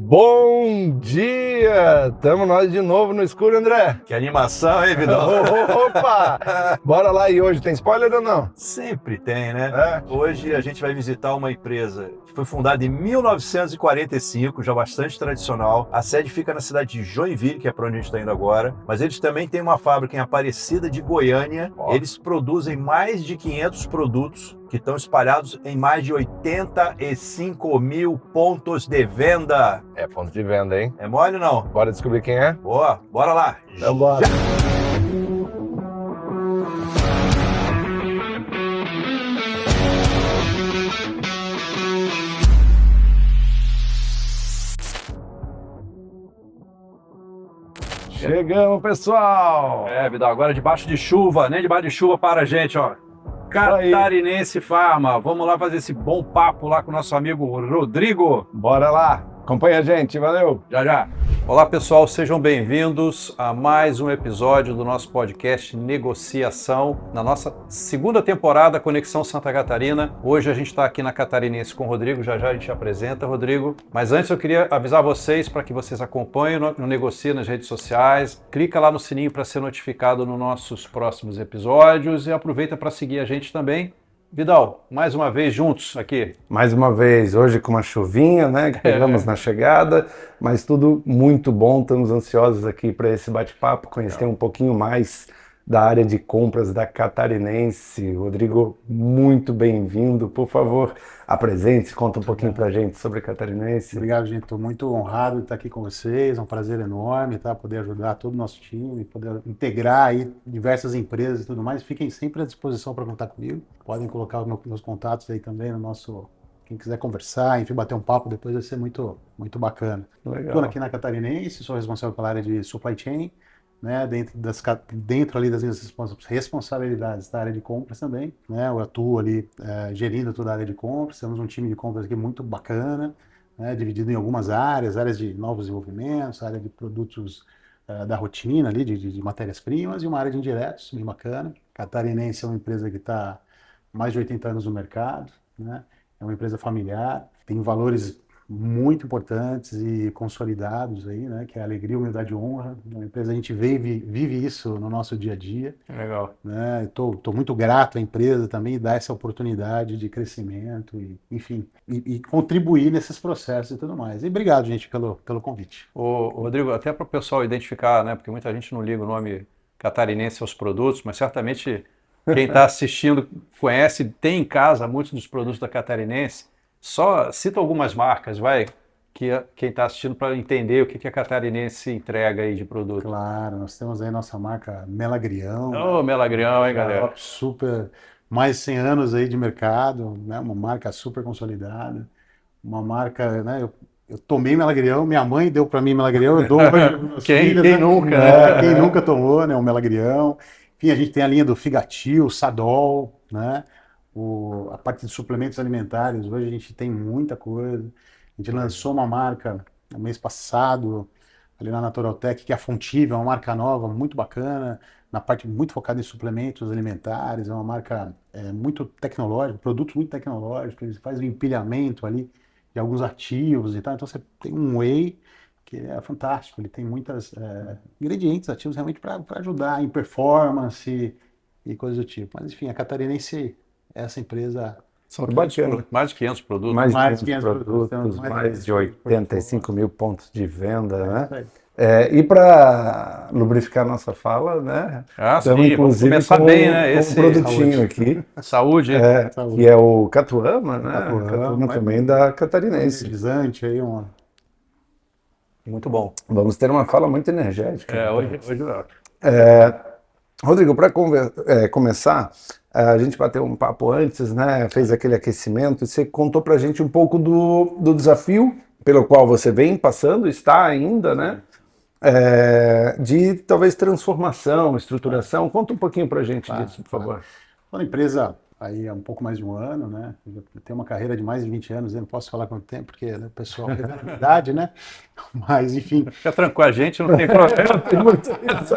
Bom dia! Tamo nós de novo no escuro, André. Que animação, hein, Vidal? Opa! Bora lá, e hoje tem spoiler ou não? Sempre tem, né? Hoje a gente vai visitar uma empresa que foi fundada em 1945, já bastante tradicional. A sede fica na cidade de Joinville, que é para onde a gente está indo agora. Mas eles também têm uma fábrica em Aparecida de Goiânia. Eles produzem mais de 500 produtos que estão espalhados em mais de 85 mil pontos de venda. É ponto de venda, hein? É mole ou não? Bora descobrir quem é? Boa, bora lá. Então bora. Chegamos, pessoal! Vidal, agora debaixo de chuva, nem debaixo de chuva para a gente, ó. Catarinense Pharma. Vamos lá fazer esse bom papo lá com o nosso amigo Rodrigo. Bora lá! Acompanha a gente, valeu! Já, já. Olá, pessoal, sejam bem-vindos a mais um episódio do nosso podcast Negociação, na nossa segunda temporada Conexão Santa Catarina. Hoje a gente está aqui na Catarinense com o Rodrigo, já já a gente apresenta, Rodrigo. Mas antes eu queria avisar vocês para que vocês acompanhem no Negocia nas redes sociais, clica lá no sininho para ser notificado nos nossos próximos episódios e aproveita para seguir a gente também. Vidal, mais uma vez juntos aqui. Mais uma vez, hoje com uma chuvinha, né, que pegamos na chegada, mas tudo muito bom, estamos ansiosos aqui para esse bate-papo, conhecer um pouquinho mais da área de compras da Catarinense. Rodrigo, muito bem-vindo, por favor, apresente-se, conta um pouquinho para a gente sobre a Catarinense. Obrigado, gente, estou muito honrado de estar aqui com vocês, é um prazer enorme, tá? Poder ajudar todo o nosso time, poder integrar aí diversas empresas e tudo mais. Fiquem sempre à disposição para contar comigo, podem colocar os meus contatos aí também no nosso... Quem quiser conversar, enfim, bater um papo depois vai ser muito, muito bacana. Estou aqui na Catarinense, sou responsável pela área de supply chain, né, dentro ali das minhas responsabilidades da área de compras também, né, eu atuo ali gerindo toda a área de compras, temos um time de compras aqui muito bacana, né, dividido em algumas áreas de novos desenvolvimentos, área de produtos da rotina ali, de matérias-primas, e uma área de indiretos, bem bacana. Catarinense é uma empresa que está mais de 80 anos no mercado, né, é uma empresa familiar, tem valores muito importantes e consolidados aí, né? Que é a alegria, humildade e honra. Na empresa a gente vive isso no nosso dia a dia. Legal. Né? Estou muito grato à empresa também dar essa oportunidade de crescimento e, enfim, e contribuir nesses processos e tudo mais. E obrigado, gente, pelo convite. Ô, Rodrigo, até para o pessoal identificar, né? Porque muita gente não liga o nome catarinense aos produtos, mas certamente quem está assistindo conhece, tem em casa muitos dos produtos da Catarinense. Só cita algumas marcas, que quem está assistindo para entender o que a Catarinense entrega aí de produto. Claro, nós temos aí nossa marca Melagrião. Ô, Melagrião, hein, galera? Super, mais de 100 anos aí de mercado, né? Uma marca super consolidada, uma marca, né? Eu tomei Melagrião, minha mãe deu para mim Melagrião, eu dou hoje para meus filhos, quem né? nunca, né? Quem nunca tomou, né? O Melagrião. Enfim, a gente tem a linha do Figatil, Sadol, né? A parte de suplementos alimentares, hoje a gente tem muita coisa. A gente lançou uma marca no mês passado, ali na Naturaltech, que é a Fontiva, uma marca nova, muito bacana, na parte muito focada em suplementos alimentares, é uma marca muito tecnológica, produtos muito tecnológicos, eles fazem o empilhamento ali de alguns ativos e tal. Então você tem um whey que é fantástico, ele tem muitos ingredientes ativos realmente para ajudar em performance e coisas do tipo. Mas enfim, a Catarinense... Essa empresa... São mais de 500 produtos. Mais de 500 produtos, mais de 85 mil pontos de venda, né? E para lubrificar nossa fala, né? Estamos inclusive começar bem, né? Esse produtinho aqui. Saúde. Que é o Catuama, né? Catuama também da Catarinense. Aí, muito bom. Vamos ter uma fala muito energética. Hoje Rodrigo, para começar, a gente bateu um papo antes, né? Fez aquele aquecimento, e você contou para a gente um pouco do desafio pelo qual você vem passando, está ainda, né? De talvez transformação, estruturação. Conta um pouquinho para a gente disso, por favor. Uma empresa aí há um pouco mais de um ano, né? Eu tenho uma carreira de mais de 20 anos, eu não posso falar quanto tempo, porque o pessoal tem a idade, né? Mas, enfim... Fica tranquilo com a gente, não tem problema. Tem muito isso.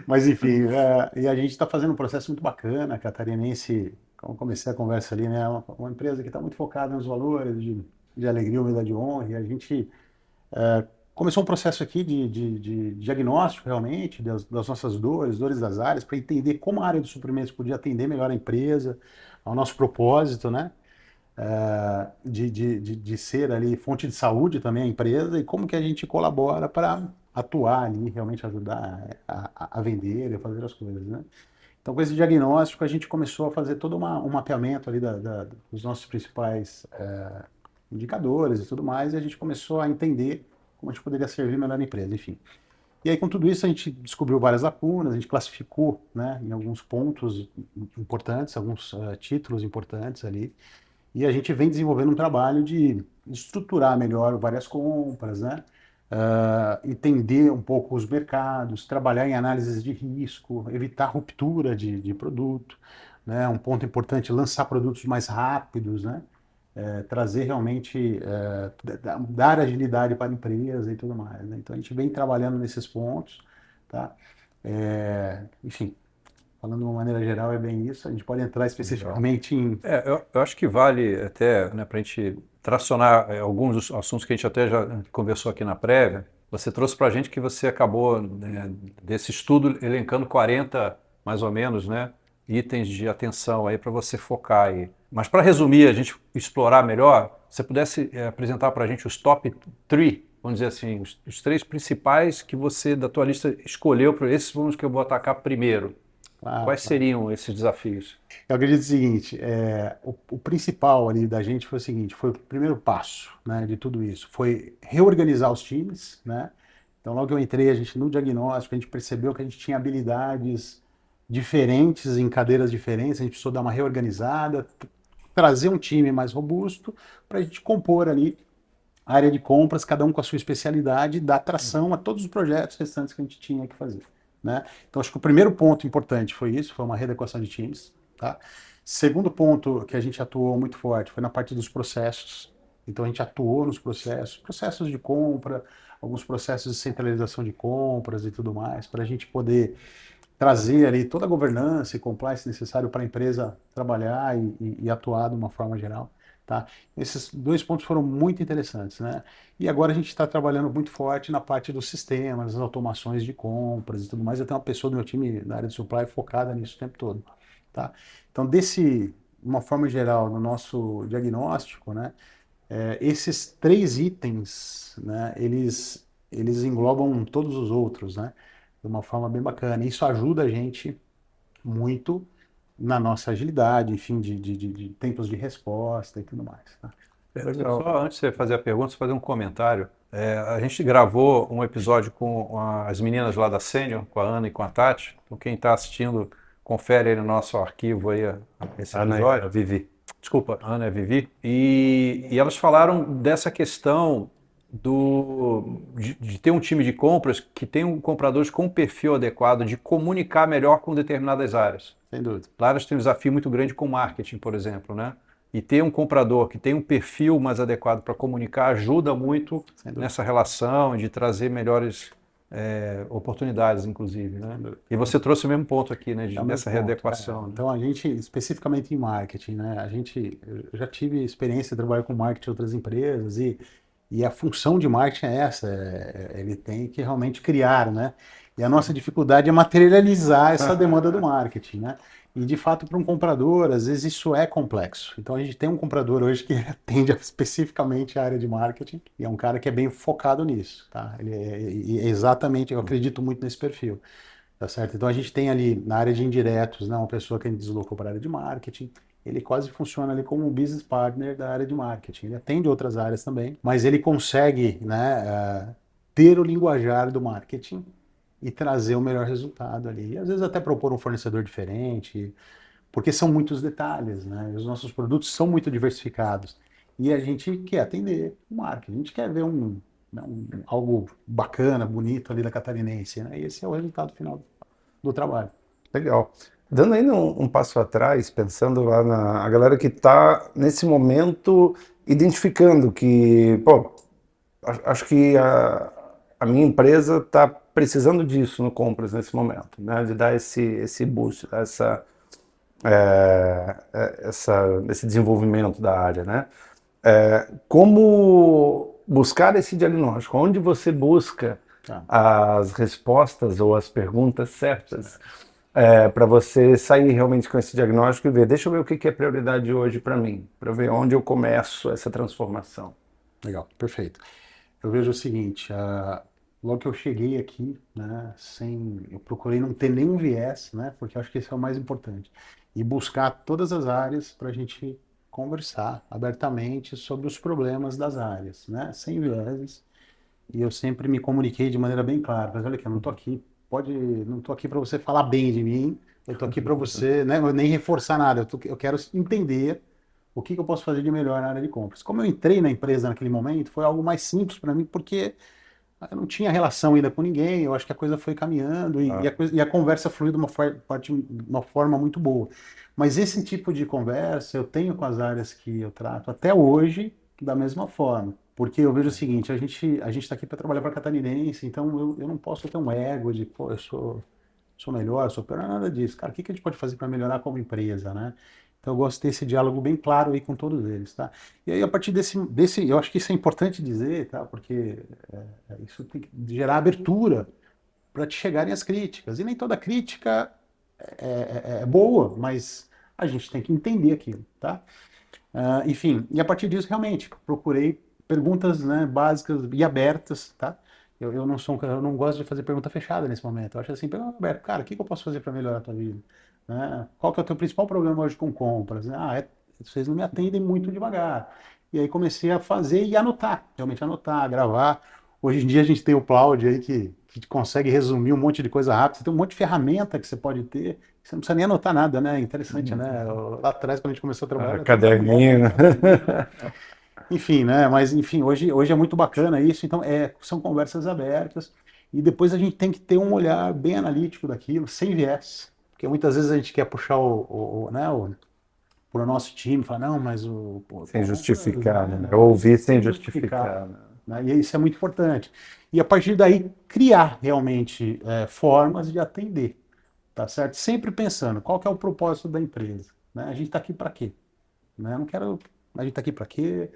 Mas, enfim, e a gente está fazendo um processo muito bacana, a Catarinense, como comecei a conversa ali, né? Uma empresa que está muito focada nos valores de de alegria, uma medalha de honra, e a gente começou um processo aqui de diagnóstico realmente das nossas dores das áreas, para entender como a área de suprimentos podia atender melhor a empresa, ao nosso propósito, né? De ser ali fonte de saúde também a empresa e como que a gente colabora para atuar ali, realmente ajudar a vender e a fazer as coisas, né? Então, com esse diagnóstico, a gente começou a fazer todo um mapeamento ali dos nossos principais indicadores e tudo mais, e a gente começou a entender como a gente poderia servir melhor a empresa, enfim. E aí, com tudo isso, a gente descobriu várias lacunas, a gente classificou, né, em alguns pontos importantes, alguns títulos importantes ali, e a gente vem desenvolvendo um trabalho de estruturar melhor várias compras, né? Entender um pouco os mercados, trabalhar em análises de risco, evitar ruptura de produto, né? Um ponto importante, lançar produtos mais rápidos, né? Trazer realmente, dar agilidade para a empresa e tudo mais, né? Então a gente vem trabalhando nesses pontos, tá? Enfim, falando de uma maneira geral, é bem isso. A gente pode entrar especificamente em... Eu acho que vale até, né, para a gente tracionar alguns dos assuntos que a gente até já conversou aqui na prévia. Você trouxe para a gente que você acabou, né, desse estudo elencando 40, mais ou menos, né, itens de atenção aí para você focar aí. Mas para resumir, a gente explorar melhor, você pudesse apresentar para a gente os top 3, vamos dizer assim, os 3 principais que você, da tua lista, escolheu, para esses foram os que eu vou atacar primeiro. Quais seriam esses desafios? Eu acredito o seguinte, o principal ali da gente foi o seguinte, foi o primeiro passo, né, de tudo isso, foi reorganizar os times, né? Então logo que eu entrei, a gente no diagnóstico, a gente percebeu que a gente tinha habilidades diferentes em cadeiras diferentes, a gente precisou dar uma reorganizada, trazer um time mais robusto para a gente compor ali a área de compras, cada um com a sua especialidade, e dar tração a todos os projetos restantes que a gente tinha que fazer, né? Então, acho que o primeiro ponto importante foi isso, foi uma readequação de times, tá? Segundo ponto que a gente atuou muito forte foi na parte dos processos. Então, a gente atuou nos processos de compra, alguns processos de centralização de compras e tudo mais, para a gente poder trazer ali toda a governança e compliance necessário para a empresa trabalhar e atuar de uma forma geral. Tá? Esses 2 pontos foram muito interessantes, né? E agora a gente está trabalhando muito forte na parte dos sistemas, das automações de compras e tudo mais. Eu tenho uma pessoa do meu time na área de supply focada nisso o tempo todo, tá? Então, de uma forma geral, no nosso diagnóstico, né, esses 3 itens, né, eles englobam todos os outros, né, de uma forma bem bacana. Isso ajuda a gente muito na nossa agilidade, enfim, de tempos de resposta e tudo mais. Tá? Legal. Só antes de você fazer a pergunta, você fazer um comentário. A gente gravou um episódio com as meninas lá da Sênior, com a Ana e com a Tati. Então, quem está assistindo, confere aí no nosso arquivo aí esse episódio. Ana, a Vivi. Desculpa, Ana e a Vivi. E elas falaram dessa questão de ter um time de compras que tem compradores com um perfil adequado de comunicar melhor com determinadas áreas. Sem dúvida. Lá elas têm um desafio muito grande com marketing, por exemplo, né? E ter um comprador que tem um perfil mais adequado para comunicar ajuda muito nessa relação de trazer melhores oportunidades, inclusive, né? E você trouxe o mesmo ponto aqui, né? Dessa readequação. Né? Então, a gente, especificamente em marketing, né? Eu já tive experiência de trabalhar com marketing em outras empresas e a função de marketing é essa, ele tem que realmente criar, né? E a nossa dificuldade é materializar essa demanda do marketing, né? E, de fato, para um comprador, às vezes isso é complexo. Então, a gente tem um comprador hoje que atende especificamente a área de marketing e é um cara que é bem focado nisso, tá? Ele exatamente, eu acredito muito nesse perfil, tá certo? Então, a gente tem ali, na área de indiretos, né, uma pessoa que a gente deslocou para a área de marketing, ele quase funciona ali como um business partner da área de marketing. Ele atende outras áreas também, mas ele consegue, né, ter o linguajar do marketing e trazer o melhor resultado ali. E às vezes até propor um fornecedor diferente, porque são muitos detalhes, né? Os nossos produtos são muito diversificados. E a gente quer atender o marketing, a gente quer ver algo bacana, bonito ali da catarinense, né? E esse é o resultado final do trabalho. Legal. Dando ainda um passo atrás, pensando lá na galera que está nesse momento identificando que, pô, acho que a minha empresa está precisando disso no compras nesse momento, né? De dar esse boost, esse desenvolvimento da área, né? como buscar esse diagnóstico? Onde você busca Tá. as respostas ou as perguntas certas para você sair realmente com esse diagnóstico e ver, deixa eu ver o que é prioridade hoje para mim, para ver onde eu começo essa transformação. Legal, perfeito. Eu vejo o seguinte, logo que eu cheguei aqui, né, eu procurei não ter nenhum viés, né, porque eu acho que esse é o mais importante, e buscar todas as áreas para a gente conversar abertamente sobre os problemas das áreas, né, sem vieses. E eu sempre me comuniquei de maneira bem clara. Mas olha aqui, eu não estou aqui, não estou aqui para você falar bem de mim. Eu estou aqui para você, né, nem reforçar nada. Eu quero entender o que eu posso fazer de melhor na área de compras. Como eu entrei na empresa naquele momento, foi algo mais simples para mim, porque eu não tinha relação ainda com ninguém. Eu acho que a coisa foi caminhando e a conversa fluiu de uma forma muito boa. Mas esse tipo de conversa eu tenho com as áreas que eu trato até hoje da mesma forma. Porque eu vejo o seguinte, a gente está aqui para trabalhar para catarinense, então eu não posso ter um ego de, pô, sou melhor, sou pior, não é nada disso. Cara, o que a gente pode fazer para melhorar como empresa, né? Então eu gosto de ter esse diálogo bem claro aí com todos eles, tá? E aí a partir eu acho que isso é importante dizer, tá? Porque isso tem que gerar abertura para te chegarem as críticas. E nem toda crítica é boa, mas a gente tem que entender aquilo, tá? Enfim, e a partir disso, realmente, procurei perguntas, né, básicas e abertas, tá? Eu não gosto de fazer pergunta fechada nesse momento. Eu acho assim, pergunta aberta, cara, o que eu posso fazer para melhorar a tua vida? Né? Qual que é o teu principal problema hoje com compras? Vocês não me atendem muito devagar. E aí comecei a fazer e anotar, realmente anotar, gravar. Hoje em dia a gente tem o Cloud aí que consegue resumir um monte de coisa rápido. Você tem um monte de ferramenta que você pode ter. Você não precisa nem anotar nada, né? Interessante, né? Lá atrás, quando a gente começou a trabalhar, Caderninho. enfim, né? Mas enfim, hoje é muito bacana isso. Então, são conversas abertas. E depois a gente tem que ter um olhar bem analítico daquilo, sem viés. Porque muitas vezes a gente quer puxar pro nosso time, falar, não, mas Sem justificar, né? Ouvir sem justificar. Né? E isso é muito importante. E a partir daí, criar realmente formas de atender, tá certo? Sempre pensando, qual que é o propósito da empresa? Né? A gente está aqui para quê? Né? Eu não quero... A gente está aqui para quê?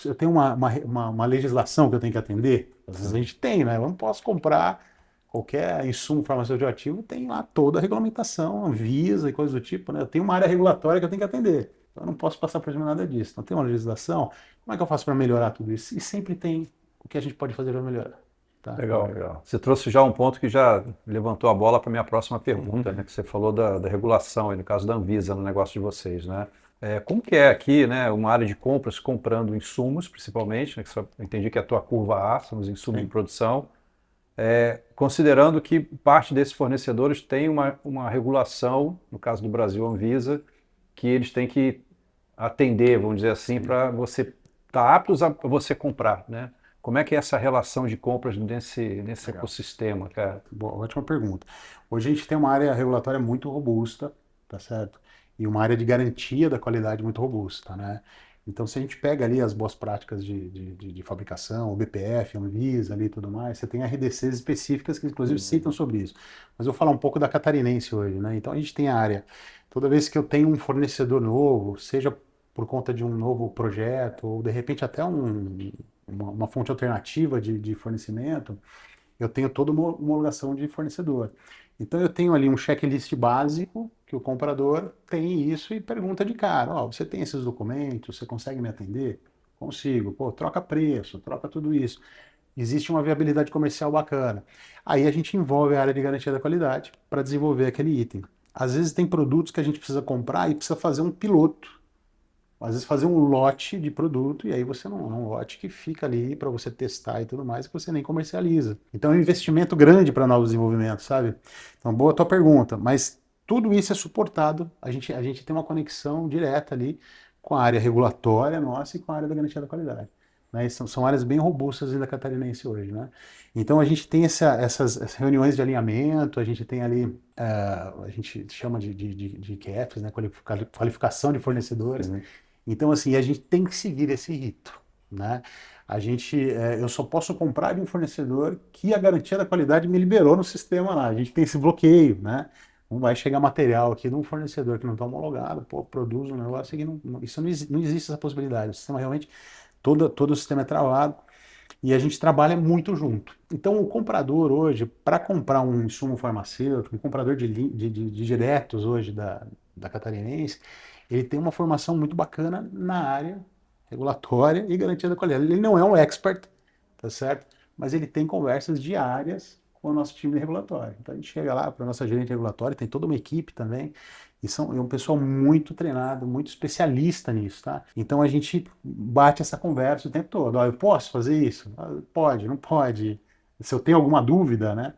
Eu tenho uma legislação que eu tenho que atender? Às vezes a gente tem, né? Eu não posso comprar qualquer insumo farmacêutico ativo, tem lá toda a regulamentação, Anvisa e coisas do tipo, né? Eu tenho uma área regulatória que eu tenho que atender. Então eu não posso passar por cima nada disso. Então tem uma legislação. Como é que eu faço para melhorar tudo isso? E sempre tem o que a gente pode fazer para melhorar. Tá? Legal. Você trouxe já um ponto que já levantou a bola para a minha próxima pergunta, né? Que você falou da regulação, aí, no caso da Anvisa, no negócio de vocês, né? Como que é aqui, né, uma área de compras comprando insumos, principalmente, né, eu entendi que é a tua curva A, são os insumos de produção, considerando que parte desses fornecedores tem uma regulação, no caso do Brasil, Anvisa, que eles têm que atender, vamos dizer assim, para você estar aptos a você comprar, né? Como é que é essa relação de compras nesse ecossistema, cara? Boa, ótima pergunta. Hoje a gente tem uma área regulatória muito robusta, tá certo? E uma área de garantia da qualidade muito robusta, né? Então, se a gente pega ali as boas práticas de fabricação, o BPF, a Anvisa ali e tudo mais, você tem RDCs específicas que, inclusive, citam sobre isso. Mas eu vou falar um pouco da catarinense hoje, né? Então, a gente tem a área, toda vez que eu tenho um fornecedor novo, seja por conta de um novo projeto, ou de repente até uma fonte alternativa de fornecimento, eu tenho toda uma homologação de fornecedor. Então eu tenho ali um checklist básico que o comprador tem isso e pergunta de cara, você tem esses documentos, você consegue me atender? Consigo. Pô, troca preço, troca tudo isso. Existe uma viabilidade comercial bacana. Aí a gente envolve a área de garantia da qualidade para desenvolver aquele item. Às vezes tem produtos que a gente precisa comprar e precisa fazer um piloto. Às vezes fazer um lote de produto e aí você não é um lote que fica ali para você testar e tudo mais que você nem comercializa. Então é um investimento grande para novos desenvolvimentos, sabe? Então boa a tua pergunta, mas tudo isso é suportado, a gente tem uma conexão direta ali com a área regulatória nossa e com a área da garantia da qualidade. Né? São áreas bem robustas da catarinense hoje, né? Então a gente tem essas reuniões de alinhamento, a gente tem ali, a gente chama de QFs, né? Qualificação de fornecedores. Então, assim, a gente tem que seguir esse rito, né? Eu só posso comprar de um fornecedor que a garantia da qualidade me liberou no sistema lá. A gente tem esse bloqueio, né? Não vai chegar material aqui de um fornecedor que não está homologado, pô, produz um negócio aqui, isso não existe essa possibilidade. O sistema realmente, todo o sistema é travado e a gente trabalha muito junto. Então, o comprador hoje, para comprar um insumo farmacêutico, um comprador de diretos hoje da Catarinense, ele tem uma formação muito bacana na área regulatória e garantia da qualidade. Ele não é um expert, tá certo? Mas ele tem conversas diárias com o nosso time regulatório. Então a gente chega lá para a nossa gerente regulatória, tem toda uma equipe também, é um pessoal muito treinado, muito especialista nisso, tá? Então a gente bate essa conversa o tempo todo. Ó, eu posso fazer isso? Pode, não pode. Se eu tenho alguma dúvida, né?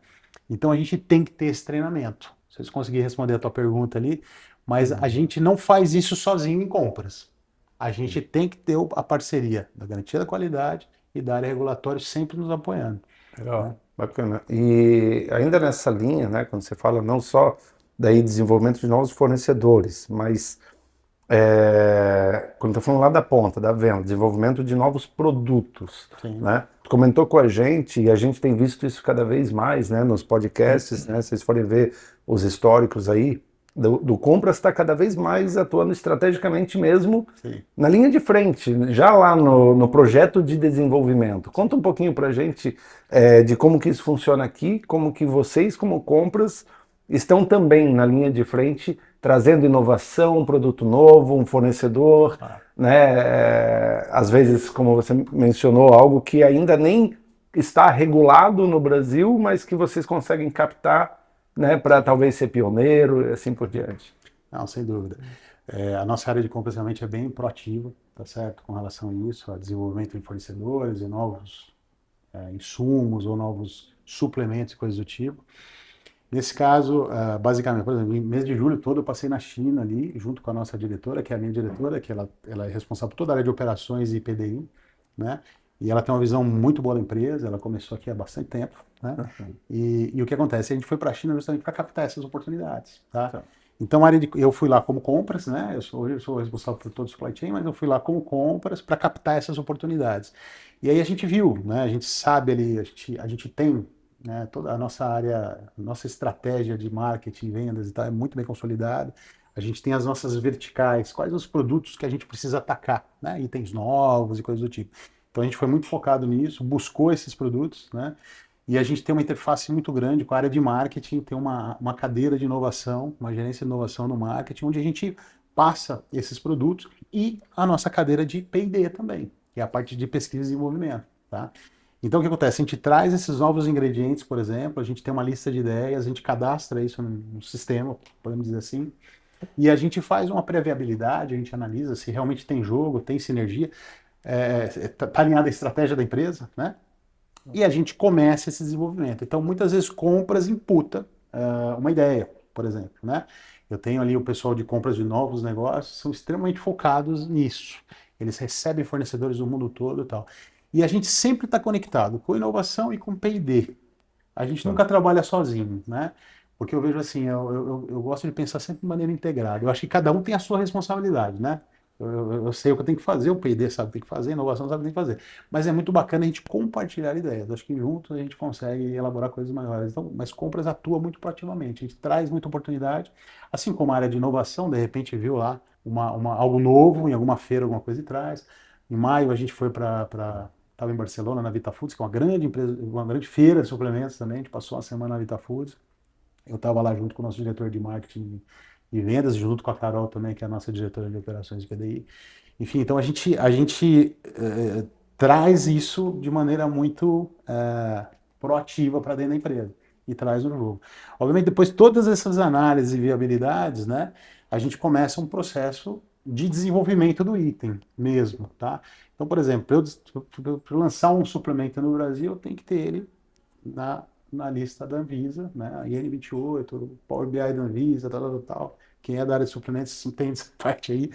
Então a gente tem que ter esse treinamento. Não sei se consegui responder a tua pergunta ali, mas a gente não faz isso sozinho em compras. A gente tem que ter a parceria da garantia da qualidade e da área regulatória sempre nos apoiando. Legal, Né? bacana. E ainda nessa linha, né, quando você fala não só daí desenvolvimento de novos fornecedores, mas quando está falando lá da ponta, da venda, desenvolvimento de novos produtos, Sim. né? Tu comentou com a gente, e a gente tem visto isso cada vez mais, né, nos podcasts, né, se vocês forem ver os históricos aí, do Compras está cada vez mais atuando estrategicamente mesmo. Sim. Na linha de frente, já lá no projeto de desenvolvimento. Conta um pouquinho para a gente de como que isso funciona aqui, como que vocês, como Compras, estão também na linha de frente, trazendo inovação, um produto novo, um fornecedor, né? Às vezes, como você mencionou, algo que ainda nem está regulado no Brasil, mas que vocês conseguem captar, né, para talvez ser pioneiro e assim por diante. Não, sem dúvida. A nossa área de compras realmente é bem proativa, tá certo? Com relação a isso, a desenvolvimento de fornecedores e novos insumos ou novos suplementos e coisas do tipo. Nesse caso, basicamente, por exemplo, no mês de julho todo eu passei na China ali, junto com a nossa diretora, que é a minha diretora, que ela é responsável por toda a área de operações e PDI, né? E ela tem uma visão muito boa da empresa, ela começou aqui há bastante tempo, né? E o que acontece? A gente foi para a China justamente para captar essas oportunidades, tá? Então, eu fui lá como compras, né? Hoje eu sou responsável por todo o supply chain, mas eu fui lá como compras para captar essas oportunidades. E aí a gente viu, né? A gente sabe ali, a gente tem, né, toda a nossa área, nossa estratégia de marketing, vendas e tal é muito bem consolidada. A gente tem as nossas verticais, quais os produtos que a gente precisa atacar, né? Itens novos e coisas do tipo. Então a gente foi muito focado nisso, buscou esses produtos, né? E a gente tem uma interface muito grande com a área de marketing, tem uma cadeira de inovação, uma gerência de inovação no marketing, onde a gente passa esses produtos e a nossa cadeira de P&D também, que é a parte de pesquisa e desenvolvimento, tá? Então o que acontece? A gente traz esses novos ingredientes, por exemplo, a gente tem uma lista de ideias, a gente cadastra isso no sistema, podemos dizer assim, e a gente faz uma pré-viabilidade, a gente analisa se realmente tem jogo, tem sinergia, tá alinhada a estratégia da empresa, né? E a gente começa esse desenvolvimento. Então, muitas vezes, compras imputa uma ideia, por exemplo, né? Eu tenho ali o pessoal de compras de novos negócios, são extremamente focados nisso. Eles recebem fornecedores do mundo todo e tal. E a gente sempre está conectado com inovação e com P&D. A gente nunca trabalha sozinho, né? Porque eu vejo assim, eu gosto de pensar sempre de maneira integrada. Eu acho que cada um tem a sua responsabilidade, né? Eu sei o que eu tenho que fazer, o P&D sabe o que tem que fazer, a inovação sabe o que tem que fazer. Mas é muito bacana a gente compartilhar ideias. Eu acho que juntos a gente consegue elaborar coisas maiores. Então, mas compras atua muito proativamente, a gente traz muita oportunidade. Assim como a área de inovação, de repente viu lá algo novo em alguma feira, alguma coisa e traz. Em maio a gente foi estava em Barcelona, na Vita Foods, que é uma grande empresa, uma grande feira de suplementos também. A gente passou uma semana na Vita Foods. Eu estava lá junto com o nosso diretor de marketing e vendas, junto com a Carol também, que é a nossa diretora de operações de PDI. Enfim, então a gente traz isso de maneira muito proativa para dentro da empresa e traz no jogo. Obviamente, depois de todas essas análises e viabilidades, né, a gente começa um processo de desenvolvimento do item mesmo, tá? Então, por exemplo, para eu lançar um suplemento no Brasil, eu tenho que ter ele na lista da Anvisa, né? A IN28, o Power BI da Anvisa, tal. Quem é da área de suplementos entende essa parte aí.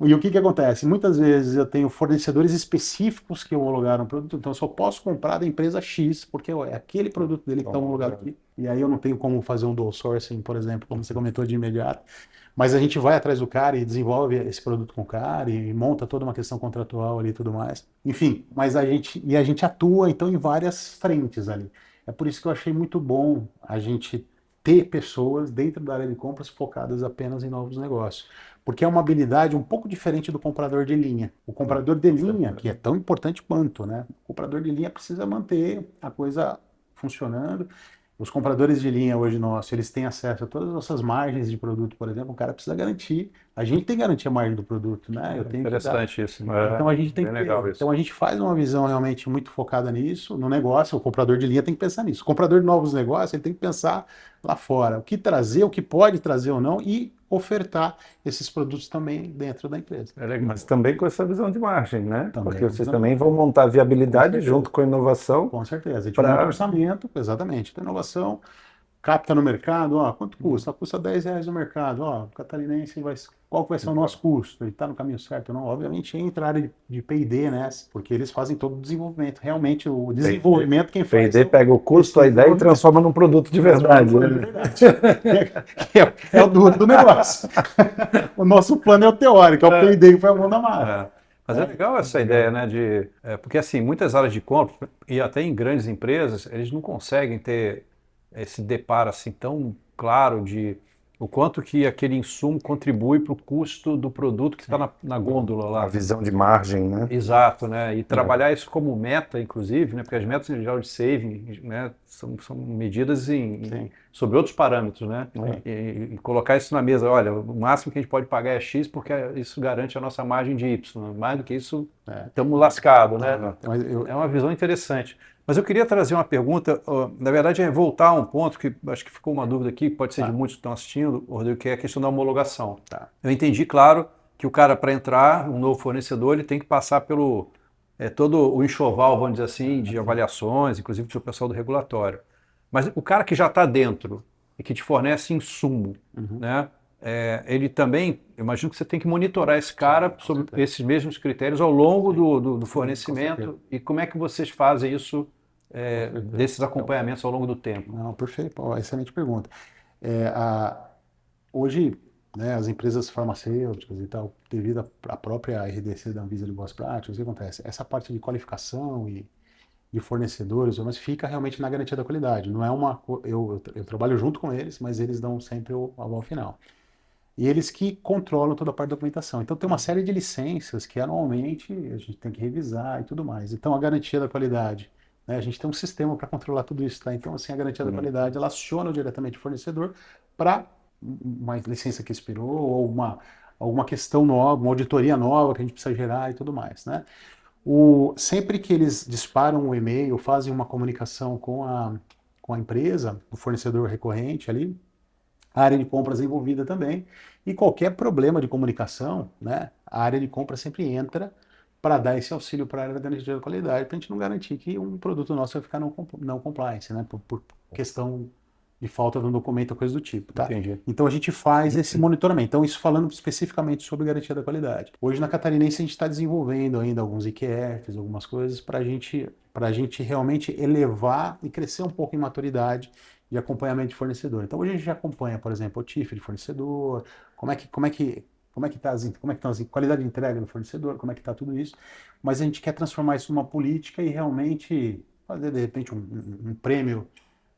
E o que acontece? Muitas vezes eu tenho fornecedores específicos que homologaram o produto, então eu só posso comprar da empresa X, porque é aquele produto dele que está homologado aqui. E aí eu não tenho como fazer um dual sourcing, por exemplo, como você comentou de imediato. Mas a gente vai atrás do cara e desenvolve esse produto com o cara e monta toda uma questão contratual ali e tudo mais. Enfim, mas a gente atua então em várias frentes ali. É por isso que eu achei muito bom a gente ter pessoas dentro da área de compras focadas apenas em novos negócios. Porque é uma habilidade um pouco diferente do comprador de linha. O comprador de linha, que é tão importante quanto, né? O comprador de linha precisa manter a coisa funcionando. Os compradores de linha hoje nossos, eles têm acesso a todas as nossas margens de produto, por exemplo, o cara precisa garantir. A gente tem que garantir a margem do produto, né? Eu tenho Interessante isso. Então a gente tem que ter. Legal isso. Então a gente faz uma visão realmente muito focada nisso, no negócio. O comprador de linha tem que pensar nisso. O comprador de novos negócios, ele tem que pensar lá fora. O que trazer, o que pode trazer ou não e ofertar esses produtos também dentro da empresa. Mas também com essa visão de margem, né? Também Porque vocês também vão montar viabilidade junto com a inovação. Com certeza. A gente monta orçamento, exatamente. Tem inovação, capta no mercado, ó, quanto custa? Custa R$10 no mercado, ó, o catarinense qual que vai ser o nosso custo? Ele está no caminho certo ou não? Obviamente entra a área de P&D, né? Porque eles fazem todo o desenvolvimento. Realmente o desenvolvimento quem faz... P&D pega o custo, a ideia e transforma num produto de verdade. É o do negócio. O nosso plano é o teórico, é o P&D que foi a mão da massa. Mas é legal essa ideia, né? Porque assim, muitas áreas de compra, e até em grandes empresas, eles não conseguem ter esse deparo assim tão claro de o quanto que aquele insumo contribui para o custo do produto que está na gôndola lá. A visão de margem, né? Exato, né? E trabalhar isso como meta, inclusive, né? Porque as metas em geral de saving, né? São medidas sobre outros parâmetros, né? E colocar isso na mesa, olha, o máximo que a gente pode pagar é X porque isso garante a nossa margem de Y. Mais do que isso, estamos lascados, né? É uma visão interessante. Mas eu queria trazer uma pergunta, na verdade é voltar a um ponto que acho que ficou uma dúvida aqui, pode ser de muitos que estão assistindo, Rodrigo, que é a questão da homologação. Eu entendi, claro, que o cara, para entrar, um novo fornecedor, ele tem que passar pelo todo o enxoval, vamos dizer assim, de avaliações, inclusive do pessoal do regulatório. Mas o cara que já está dentro e que te fornece insumo, né? Ele também, eu imagino que você tem que monitorar esse cara sobre esses mesmos critérios ao longo do fornecimento. E como é que vocês fazem isso? Desses acompanhamentos ao longo do tempo? Não, perfeito, excelente pergunta. Hoje, né, as empresas farmacêuticas e tal, devido à própria RDC da Anvisa de Boas Práticas, o que acontece? Essa parte de qualificação e de fornecedores, mas fica realmente na garantia da qualidade. Não é eu trabalho junto com eles, mas eles dão sempre o aval final. E eles que controlam toda a parte da documentação. Então tem uma série de licenças que anualmente a gente tem que revisar e tudo mais. Então a garantia da qualidade, né, a gente tem um sistema para controlar tudo isso, tá? Então assim, a garantia da qualidade, ela aciona diretamente o fornecedor para uma licença que expirou ou alguma questão nova, uma auditoria nova que a gente precisa gerar e tudo mais, né? Sempre que eles disparam um e-mail, fazem uma comunicação com a empresa, o fornecedor recorrente ali, a área de compras é envolvida também, e qualquer problema de comunicação, né, a área de compras sempre entra para dar esse auxílio para a área da garantia da qualidade, para a gente não garantir que um produto nosso vai ficar não compliance, né, por questão de falta de um documento ou coisa do tipo, tá? Entendi. Então a gente faz esse monitoramento. Então isso falando especificamente sobre garantia da qualidade. Hoje na Catarinense a gente está desenvolvendo ainda alguns IQFs, algumas coisas para a gente realmente elevar e crescer um pouco em maturidade de acompanhamento de fornecedor. Então hoje a gente acompanha, por exemplo, o TIF de fornecedor, como é que está a qualidade de entrega do fornecedor, como é que está tudo isso, mas a gente quer transformar isso numa política e realmente fazer de repente um prêmio,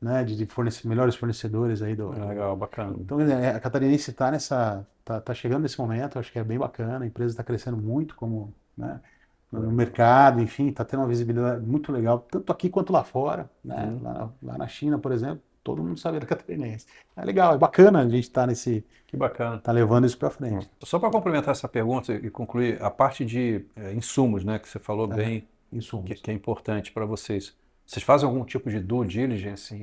né, de melhores fornecedores aí Legal, bacana. Então a Catarinense tá chegando nesse momento, acho que é bem bacana, a empresa está crescendo muito como, né, no mercado, enfim, está tendo uma visibilidade muito legal, tanto aqui quanto lá fora, né? Lá na China, por exemplo, todo mundo sabe da Catarinense. É legal, é bacana a gente estar Que bacana. Tá levando isso para frente. Só para complementar essa pergunta e concluir, a parte de insumos, né, que você falou bem, que é importante para vocês. Vocês fazem algum tipo de due diligence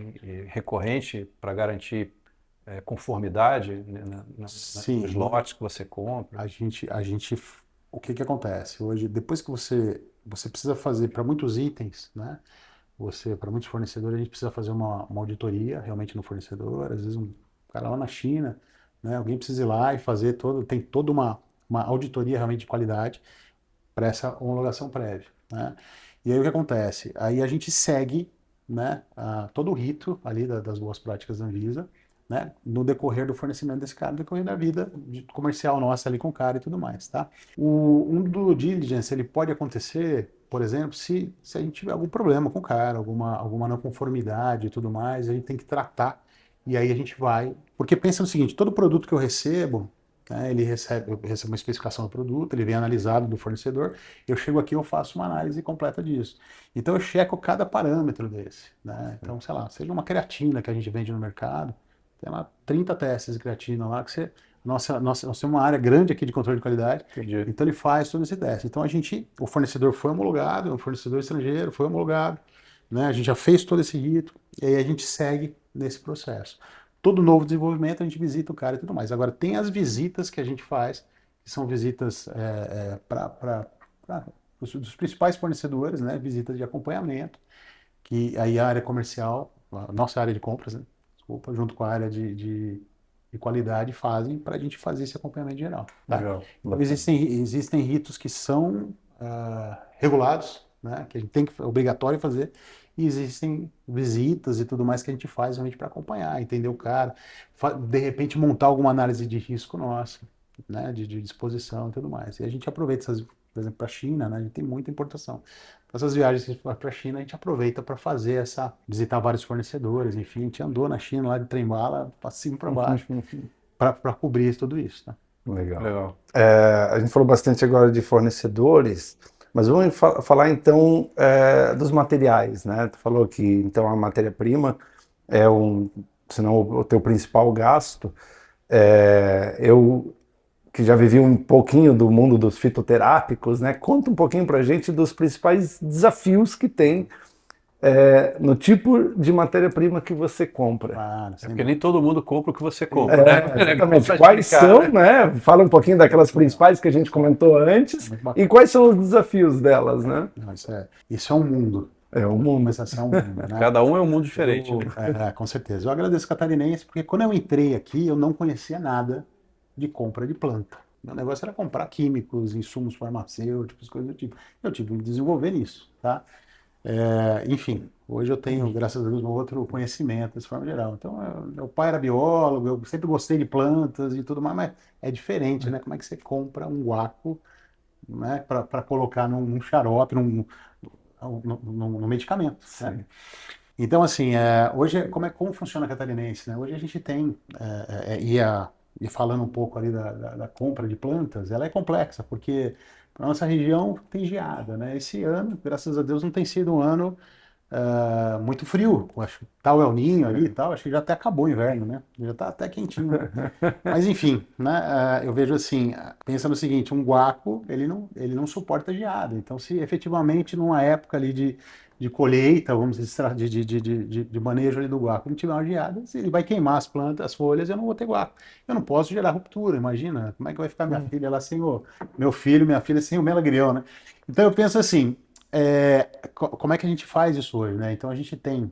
recorrente para garantir conformidade nos lotes que você compra? O que acontece? Hoje, depois que você precisa fazer para muitos itens, né? Para muitos fornecedores, a gente precisa fazer uma auditoria realmente no fornecedor. Às vezes um cara lá na China, né? Alguém precisa ir lá e tem toda uma auditoria realmente de qualidade para essa homologação prévia, né? E aí o que acontece? Aí a gente segue, né, todo o rito ali das boas práticas da Anvisa, né, no decorrer do fornecimento desse cara, no decorrer da vida comercial nossa ali com o cara e tudo mais, tá? Um due diligence, ele pode acontecer, por exemplo, se a gente tiver algum problema com o cara, alguma não conformidade e tudo mais, a gente tem que tratar E aí a gente vai... Porque pensa no seguinte, todo produto que eu recebo, né, eu recebo uma especificação do produto, ele vem analisado do fornecedor, eu chego aqui, eu faço uma análise completa disso. Então eu checo cada parâmetro desse, né? Então, sei lá, seja uma creatina que a gente vende no mercado, tem lá 30 testes de creatina lá, que você... nós temos uma área grande aqui de controle de qualidade, Entendi. então ele faz todo esse teste. Então o fornecedor foi homologado, o fornecedor estrangeiro foi homologado, né? A gente já fez todo esse rito, e aí a gente segue nesse processo. Todo novo desenvolvimento a gente visita o cara e tudo mais. Agora, tem as visitas que a gente faz, que são visitas dos principais fornecedores, né? Visitas de acompanhamento, que aí a área comercial, a nossa área de compras, né? Desculpa, junto com a área de qualidade, fazem para a gente fazer esse acompanhamento geral. Tá? Legal. Então, existem ritos que são regulados, né? Que a gente é obrigatório fazer, e existem visitas e tudo mais que a gente faz realmente para acompanhar, entender o cara, de repente montar alguma análise de risco nossa, né? De disposição e tudo mais. E a gente aproveita essas, por exemplo, para a China, né? A gente tem muita importação. Essas viagens para a China a gente aproveita para fazer visitar vários fornecedores, enfim, a gente andou na China lá de trem-bala, para cima e para baixo, para cobrir tudo isso. Tá? Legal. A gente falou bastante agora de fornecedores, mas vamos falar então dos materiais, né? Tu falou que então a matéria-prima é se não o teu principal gasto. Eu que já vivi um pouquinho do mundo dos fitoterápicos, né? Conta um pouquinho pra gente dos principais desafios que tem no tipo de matéria-prima que você compra. Porque nem todo mundo compra o que você compra, né? Exatamente. Quais são, né? Fala um pouquinho daquelas principais que a gente comentou antes e quais são os desafios delas, né? Isso é um mundo. É um mundo. Mas assim, é um mundo, né? Cada um é um mundo diferente. Com certeza. Eu agradeço Catarinense, porque quando eu entrei aqui, eu não conhecia nada de compra de planta. Meu negócio era comprar químicos, insumos farmacêuticos, coisas do tipo. Eu tive que desenvolver isso, tá? Enfim, hoje eu tenho, graças a Deus, um outro conhecimento, de forma geral. Então, meu pai era biólogo, eu sempre gostei de plantas e tudo mais, mas é diferente, né? Como é que você compra um guaco, né, para colocar num xarope, num medicamento, né? Então, assim, hoje, como funciona a Catarinense, né? Hoje a gente tem, e falando um pouco ali da compra de plantas, ela é complexa, porque a nossa região tem geada, né? Esse ano, graças a Deus, não tem sido um ano muito frio. Acho que tá o El Niño ali e tal, acho que já até acabou o inverno, né? Já está até quentinho. Mas enfim, né? Eu vejo assim, pensa no seguinte, um guaco, ele não suporta geada. Então, se efetivamente numa época ali de colheita, vamos dizer, de manejo ali do guaco, não tiver uma geada, ele vai queimar as plantas, as folhas, eu não vou ter guaco. Eu não posso gerar ruptura, imagina, como é que vai ficar minha filha lá sem meu filho, minha filha sem o melagrião, né? Então eu penso assim, como é que a gente faz isso hoje, né? Então a gente tem,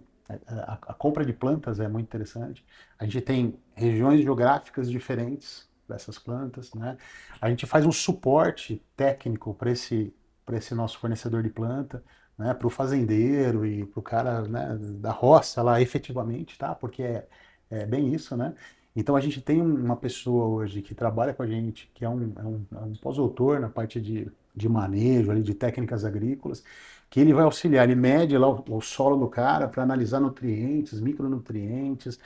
a compra de plantas é muito interessante, a gente tem regiões geográficas diferentes dessas plantas, né? A gente faz um suporte técnico para esse nosso fornecedor de planta, né, para o fazendeiro e para o cara, né, da roça lá efetivamente, tá? Porque é bem isso, né? Então a gente tem uma pessoa hoje que trabalha com a gente, que é um pós-doutor na parte de manejo, ali, de técnicas agrícolas, que ele vai auxiliar, ele mede lá o solo do cara para analisar nutrientes, micronutrientes,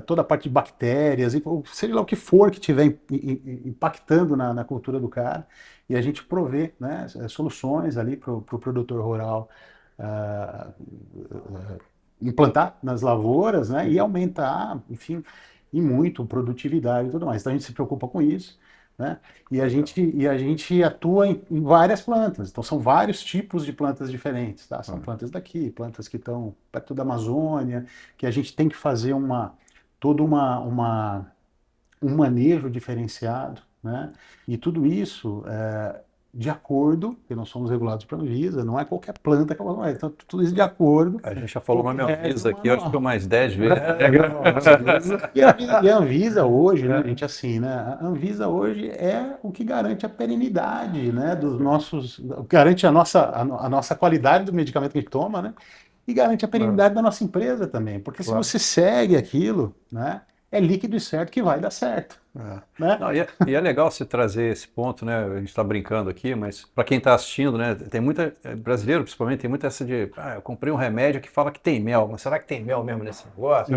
toda a parte de bactérias, seja lá o que for que estiver impactando na cultura do cara, e a gente provê, né, soluções ali para o produtor rural implantar nas lavouras, né, e aumentar, enfim, e muito produtividade e tudo mais. Então a gente se preocupa com isso, né? E a gente atua em várias plantas. Então são vários tipos de plantas diferentes, tá? São plantas daqui, plantas que estão perto da Amazônia, que a gente tem que fazer todo um manejo diferenciado, né? E tudo isso de acordo, porque nós somos regulados pela Anvisa, não é qualquer planta que eu vou. Então, tudo isso de acordo. A gente já falou nome Anvisa aqui, eu acho que mais 10 vezes. E a Anvisa hoje, né, gente, assim, né? A Anvisa hoje é o que garante a perenidade, né, dos nossos. Garante a nossa qualidade do medicamento que a gente toma, né? E garante a perenidade da nossa empresa também. Porque se você segue aquilo, né? É líquido e certo que vai dar certo. Né? Não, e é legal você trazer esse ponto, né? A gente está brincando aqui, mas para quem está assistindo, né? Tem muita, brasileiro principalmente, tem muita essa de, eu comprei um remédio que fala que tem mel, mas será que tem mel mesmo nesse negócio?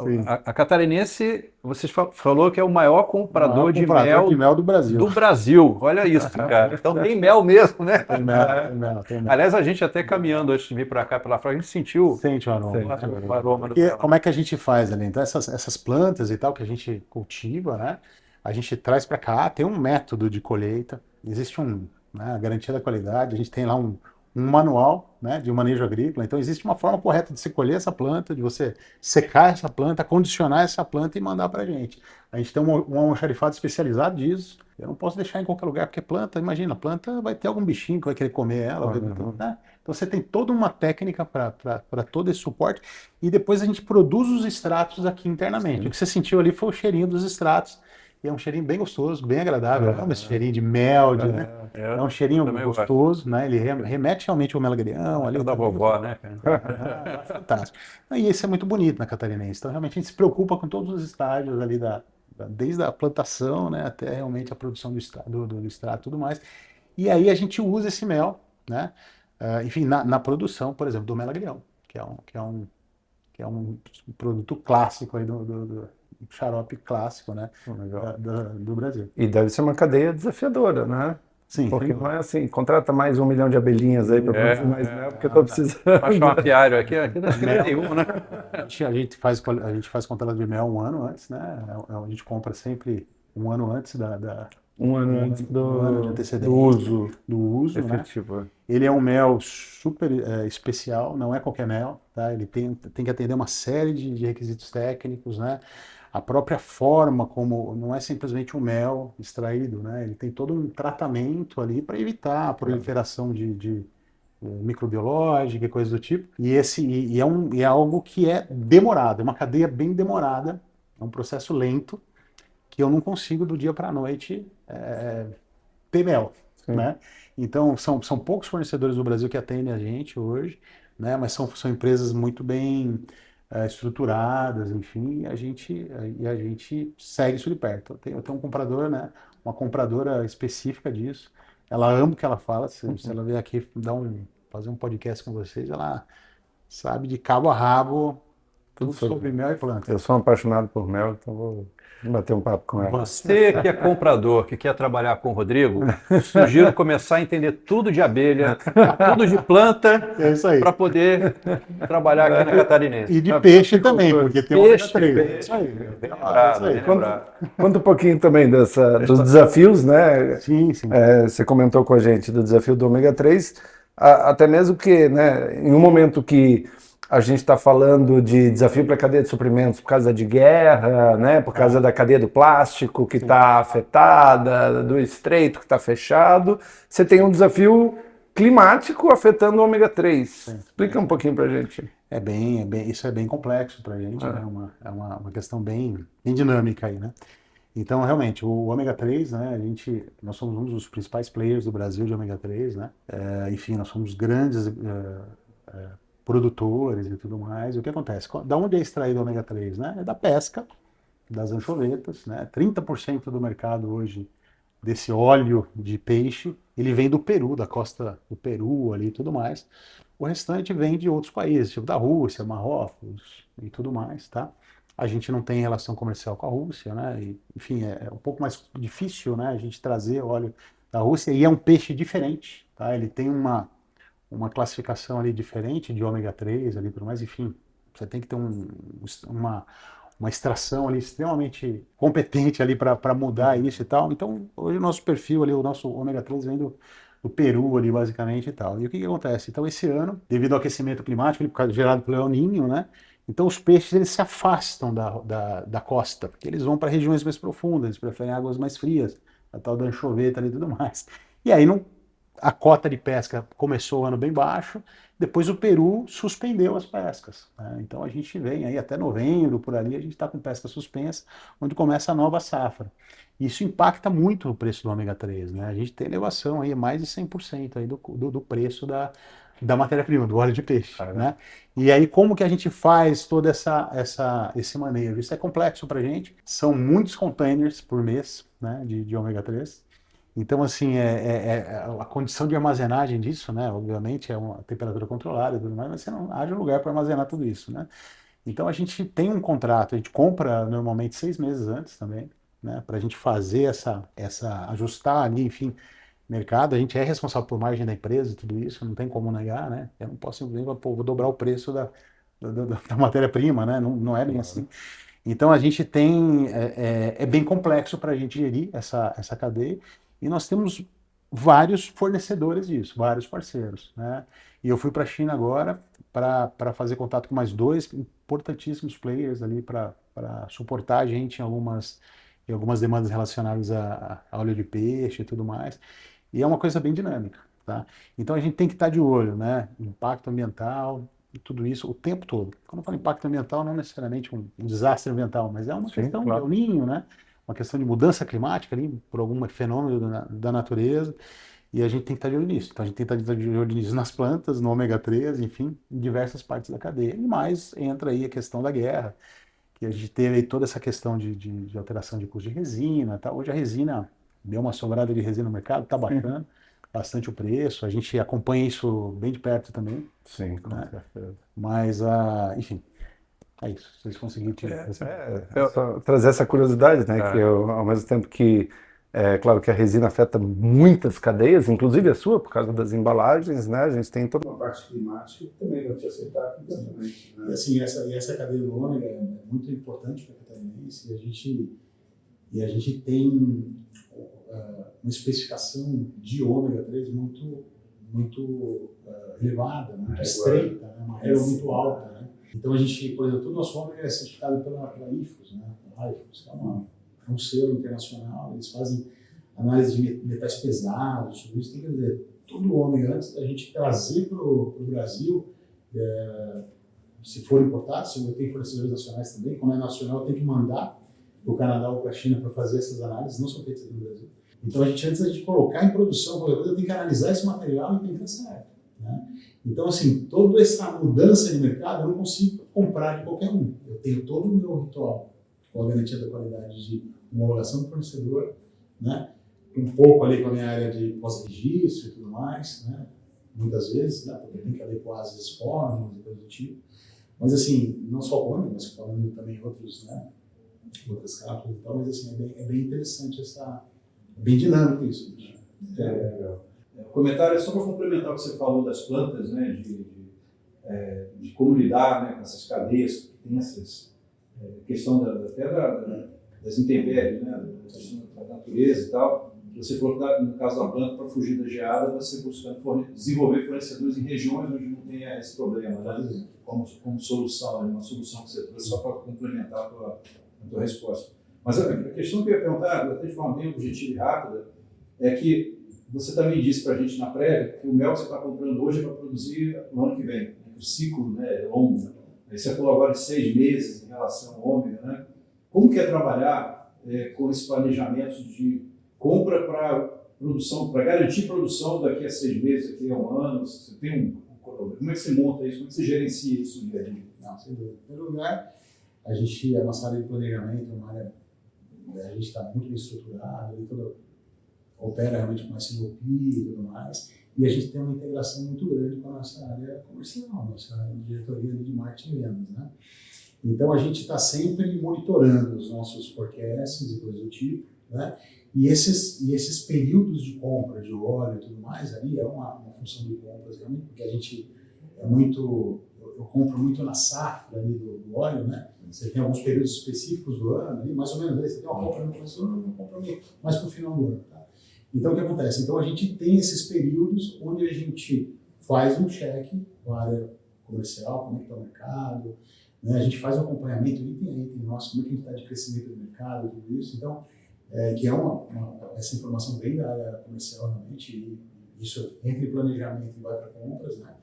Sim. A Catarinense, você falou que é o maior comprador de mel do Brasil. do Brasil. Olha isso, cara. Então tem mel mesmo, né? Tem mel. Aliás, a gente até caminhando antes de vir para cá pela frente, a gente sentiu Sente o aroma. o aroma do Porque, mel. como é que a gente faz ali? Então, essas plantas e tal que a gente cultiva, né? A gente traz para cá, tem um método de colheita, existe né, a garantia da qualidade, a gente tem lá um manual, né, de manejo agrícola, então existe uma forma correta de você colher essa planta, de você secar essa planta, condicionar essa planta e mandar para a gente. A gente tem um almoxarifado especializado disso, eu não posso deixar em qualquer lugar, porque planta, imagina, a planta vai ter algum bichinho que vai querer comer ela, né? Então você tem toda uma técnica para todo esse suporte, e depois a gente produz os extratos aqui internamente. O que você sentiu ali foi o cheirinho dos extratos, e é um cheirinho bem gostoso, bem agradável. Não é esse cheirinho de mel, né? É um cheirinho gostoso, né? Ele remete realmente ao melagrião. Ali da vovó, né? Fantástico. E isso é muito bonito na Catarinense. Então, realmente, a gente se preocupa com todos os estágios ali, desde a plantação, né, até realmente a produção do extrato e tudo mais. E aí a gente usa esse mel, né? Enfim, na produção, por exemplo, do melagrião, que é um produto clássico aí do xarope clássico, né, do Brasil. E deve ser uma cadeia desafiadora, né? Sim. Porque não é assim, contrata mais 1 milhão de abelhinhas aí para produzir mais mel, porque eu tô precisando. Achar um apiário aqui não é nenhum, né? A gente faz contrato de mel 1 ano antes, né? A gente compra sempre 1 ano antes Um ano antes de antecedência, do uso efetivo. Né? Ele é um mel super especial, não é qualquer mel, tá? Ele tem que atender uma série de requisitos técnicos, né? A própria forma como não é simplesmente um mel extraído, né? Ele tem todo um tratamento ali para evitar a proliferação de microbiológica e coisas do tipo. E é algo que é demorado, é uma cadeia bem demorada, é um processo lento que eu não consigo do dia para a noite ter mel, né? Então são poucos fornecedores do Brasil que atendem a gente hoje, né? Mas são empresas muito bem estruturadas, enfim, e a gente segue isso de perto. Eu tenho um comprador, né? Uma compradora específica disso. Ela ama o que ela fala. Se ela vier aqui fazer um podcast com vocês, ela sabe de cabo a rabo tudo sobre mel e planta. Eu sou um apaixonado por mel, então vou bater um papo com ela. Você que é comprador, que quer trabalhar com o Rodrigo, sugiro começar a entender tudo de abelha, tudo de planta, para poder trabalhar aqui na Catarinense. E de peixe também, porque tem peixe, ômega 3. Peixe. Isso aí. Bem lembrado. Conta um pouquinho também dos desafios, né? Sim. Você comentou com a gente do desafio do ômega 3, até mesmo que, né, em um momento que a gente está falando de desafio para a cadeia de suprimentos por causa de guerra, né? Por causa da cadeia do plástico que está afetada, do estreito que está fechado. Você tem um desafio climático afetando o ômega 3. Explica um pouquinho para a gente. Isso é bem complexo para a gente, né? É uma questão bem dinâmica aí, né? Então, realmente, o ômega 3, né? Nós somos um dos principais players do Brasil de ômega 3, né? Enfim, nós somos grandes produtores e tudo mais. O que acontece? Da onde é extraído o ômega 3, né? É da pesca, das anchovetas, né? 30% do mercado hoje desse óleo de peixe, ele vem do Peru, da costa do Peru ali e tudo mais. O restante vem de outros países, tipo da Rússia, Marrocos e tudo mais, tá? A gente não tem relação comercial com a Rússia, né? E, enfim, é um pouco mais difícil, né? A gente trazer óleo da Rússia, e é um peixe diferente, tá? Ele tem uma classificação ali diferente de ômega 3 ali, tudo mais, enfim, você tem que ter uma extração ali extremamente competente ali para mudar isso e tal. Então, hoje o nosso perfil ali, o nosso ômega 3 vem do Peru ali, basicamente, e tal. E o que acontece? Então, esse ano, devido ao aquecimento climático, gerado pelo El Niño, né? Então, os peixes, eles se afastam da costa, porque eles vão para regiões mais profundas, eles preferem águas mais frias, a tal da anchoveta ali e tudo mais. E aí, a cota de pesca começou o ano bem baixo, depois o Peru suspendeu as pescas, né? Então a gente vem aí até novembro, por ali, a gente está com pesca suspensa, onde começa a nova safra. Isso impacta muito o preço do ômega 3, né? A gente tem elevação aí, mais de 100% aí do preço da matéria-prima, do óleo de peixe, né? E aí como que a gente faz todo esse manejo? Isso é complexo para a gente, são muitos containers por mês, né, de ômega 3. Então, assim, a condição de armazenagem disso, né? Obviamente é uma temperatura controlada e tudo mais, mas você não haja lugar para armazenar tudo isso, né? Então a gente tem um contrato, a gente compra normalmente 6 meses antes também, né? Para a gente fazer ajustar ali, enfim, mercado. A gente é responsável por margem da empresa e tudo isso, não tem como negar, né? Eu não posso simplesmente, pô, vou dobrar o preço da matéria-prima, né? Não, não é bem assim. Então a gente tem, é bem complexo para a gente gerir essa cadeia e nós temos vários fornecedores disso, vários parceiros, né? E eu fui para a China agora para fazer contato com mais dois importantíssimos players ali para suportar a gente em algumas demandas relacionadas a óleo de peixe e tudo mais. E é uma coisa bem dinâmica, tá? Então a gente tem que estar de olho, né? Impacto ambiental e tudo isso o tempo todo. Quando eu falo impacto ambiental, não necessariamente um desastre ambiental, mas é uma Sim, questão de claro. El Niño, né? Uma questão de mudança climática ali, por algum fenômeno da natureza, e a gente tem que estar de olho nisso. Então a gente tem que estar de olho nisso nas plantas, no ômega 3, enfim, em diversas partes da cadeia. E mais entra aí a questão da guerra, que a gente teve aí toda essa questão de alteração de custo de resina, tá? Hoje a resina deu uma sobrada de resina no mercado, tá bacana, bastante o preço, a gente acompanha isso bem de perto também, Sim, com né? certeza. Mas, enfim, é isso. Vocês conseguiram Só trazer essa curiosidade, né? Que ao mesmo tempo que claro que a resina afeta muitas cadeias, inclusive a sua, por causa das embalagens, né? A gente tem toda uma parte climática que também vai te afetar completamente. Né? E assim, essa cadeia do ômega é muito importante para a catarinense e a gente tem uma especificação de ômega 3 muito elevada, muito estreita, né? Uma régua muito alta, né? Então a gente, por exemplo, todo o nosso ômega é certificado pela IFOS, né? A IFOS, que é um selo internacional, eles fazem análise de metais pesados, tudo isso. Tem que dizer, todo o ômega, antes da gente trazer para o Brasil, se for importado, se tem fornecedores nacionais também, quando é nacional tem que mandar para o Canadá ou para a China para fazer essas análises, não são feitas aqui no Brasil. Então, antes da gente colocar em produção qualquer coisa, tem que analisar esse material e tem que dar certo, né? Então, assim, toda essa mudança de mercado eu não consigo comprar de qualquer um. Eu tenho todo o meu ritual com a garantia da qualidade de homologação do fornecedor, né? Um pouco ali com a minha área de pós-registro e tudo mais, né? Muitas vezes, né? Porque tem que adequar as fórmulas e coisas do tipo. Mas, assim, não só com ômega, mas falando também outros, né? Outras cápsulas e tal, mas, assim, é bem interessante bem dinâmico isso. Legal. O comentário é só para complementar o que você falou das plantas, né, de como lidar, né, com essas cadeias, que tem essas questão das intempéries, né, da natureza e tal. Você falou que no caso da planta, para fugir da geada, você buscando desenvolver fornecedores em regiões onde não tem esse problema, né, como solução, uma solução que você trouxe só para complementar a tua resposta. Mas a questão que eu ia perguntar, até de forma bem objetiva e rápida, é que você também disse para a gente na prévia que o mel que você está comprando hoje é para produzir no ano que vem. O ciclo, né, é longo. Aí você falou agora de 6 meses em relação ao ômega, né? Como que é trabalhar com esse planejamento de compra para produção, para garantir produção daqui a 6 meses, daqui a um ano? Você tem como é que você monta isso? Como é que você gerencia isso no dia a dia? Não, sem dúvida. Em primeiro lugar, a nossa área de planejamento é uma área, a gente está muito bem estruturado, opera realmente com SNOP e tudo mais, e a gente tem uma integração muito grande com a nossa área comercial, nossa área de diretoria de marketing e vendas, né? Então a gente está sempre monitorando os nossos forecasts e coisas do tipo, né? E esses períodos de compra de óleo e tudo mais, ali é uma função de compras realmente, porque a gente eu compro muito na safra ali do óleo, né? Você tem alguns períodos específicos do ano, ali, mais ou menos, você tem uma compra no começo do ano, uma compra mais para o final do ano, tá? Então, o que acontece? Então, a gente tem esses períodos onde a gente faz um check com a área comercial, como é que está o mercado, né? A gente faz um acompanhamento item nosso, como é que a gente está de crescimento do mercado, tudo isso. Então, que é essa informação bem da área comercial, realmente, e isso entra em planejamento e vai para compras, né?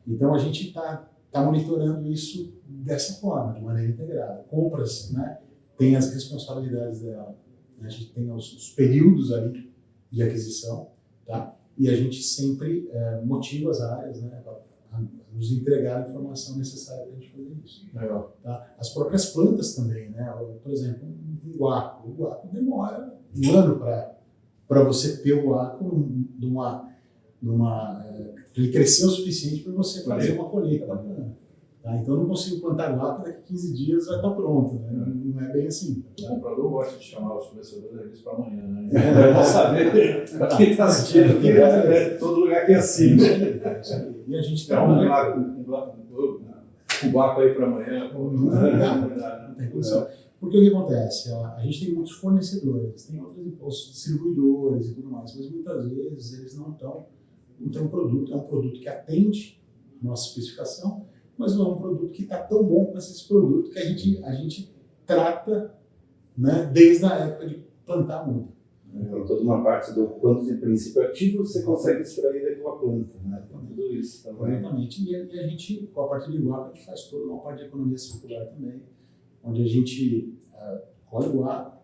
Então, a gente está monitorando isso dessa forma, de maneira integrada. Compras, né, tem as responsabilidades dela, né? A gente tem os períodos ali de aquisição, tá? E a gente sempre motiva as áreas, né, a nos entregar a informação necessária para a gente fazer isso. Legal. Tá? As próprias plantas também, né? Por exemplo, um guaco. O guaco demora um ano para você ter o guaco ele crescer o suficiente para você fazer uma colheita bacana. Tá? Então eu não consigo plantar guaca, daqui a 15 dias vai estar pronto. Né? Não é bem assim. O comprador gosta de chamar os fornecedores para amanhã, né? Para saber quem está assistindo aqui, né? Todo lugar que é assim. E a gente tem um guaco aí para amanhã. Não tem condição. Porque o que acontece? A gente tem muitos fornecedores, tem outros distribuidores e tudo mais, mas muitas vezes eles não têm um produto, é um produto que atende a nossa especificação, mas não é um produto que está tão bom quanto esse produto que a gente trata, né, desde a época de plantar a muda. Então, toda uma parte do quanto de princípio ativo você consegue extrair daquela planta, né? Então, tudo isso também. Exatamente. E a gente, com a parte de guaca, a gente faz toda uma parte de economia circular também, onde a gente colhe o guaca,